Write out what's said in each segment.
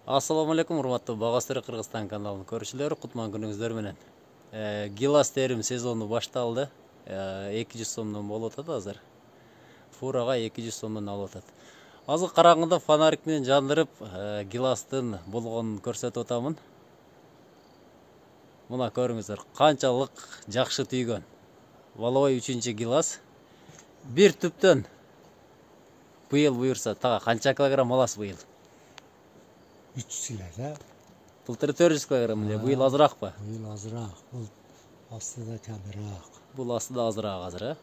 Assalamu alaikum, урматтуу Багастыры Кыргызстан каналынын көрүүчүлөрү, кутман күнүңүздөр менен. Гилас терим сезону башталды. 200 сомдон болуп атат азыр. Фурага 200 сомдон алып атат. Азыр караңгыда фонарик менен жандырып, гиластын болгонун көрсөтүп атамын. Мына көрүңүздөр, канчалык жакшы түйгөн. Воловой 3-чү гилас. Бир түптөн быйыл буюрса, тага канча килограмм аласыз быйыл? 300 kilo da. Былтыр 400 килограмм, быйыл азыраак ба? Быйыл азыраак, бул астыда камыраак. Бул астыда азыраак азыр,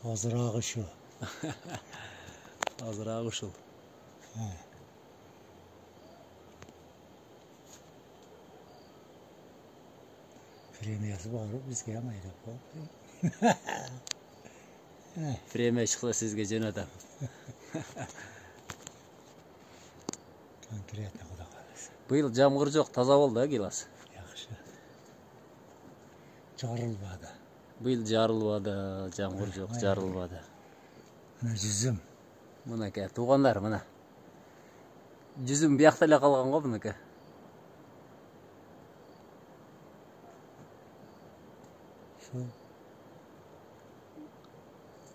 Азыраак ушу. Азыраак ушул. Премиясы барып бизге ham айдап коюп. Премия чыкса сизге жөнөтөм. Конкретно куда каласы. Быйыл жамгыр жок, таза болду, гилас. Жакшы. Жарылбады. Быйыл жарылбады, жамгыр жок, жарылбады. Мына жүзүм. Мынакей туугандар, мына. Жүзүм биякта эле калган го мынакей.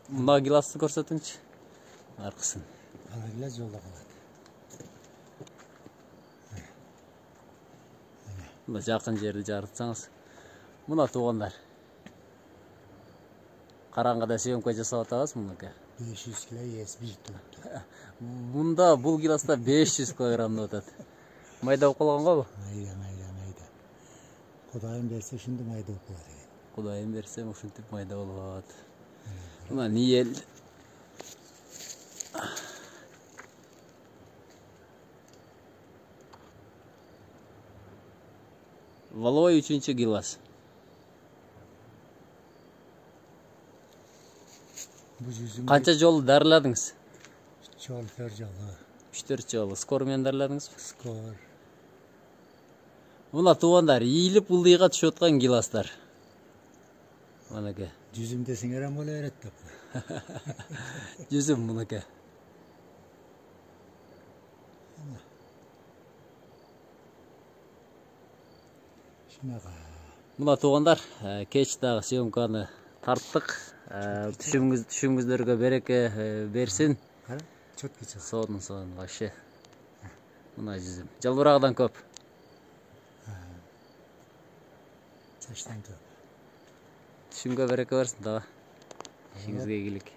Мына гиласты көрсөтүңчү. Аркысын. Ана гилас жолдо калат. Мына жакын жерди жарытсаңыз. Мына туугандар. Караңгыда съемка жасап атабыз мынакей. 500 kilo ес бир топ. Мында бул гиласта 500 килограмм атат. Майда болуп калган го бу? Майда. Кудайым берсе ушундай майда болуп калат экен. Кудайым берсем ушинтип майда болуп калат. Мына ниел. Воловой 3-чү гилас. Бу жүзүм Канча жолу дарыладыңыз? 3-4 жолу. 3-4 жолу. Скор менен дарыладыңыз? Скор. Мына туугандар, ийилип ылдыйга түшүп аткан гиластар. Мынакей. Жүзүм десеңер ham боло берет деп. Жүзүм мынакей. Мына туугандар, кеч дагы съемканы тарттык. Түшүмүңүздөргө береке берсин. Кара, чөткө чык. Соон вообще. Мына жүзүм. Жалбырагдан көп. Чачтан көп. Түшүмгө береке берсин дагы. Ишиңизге ийгилик.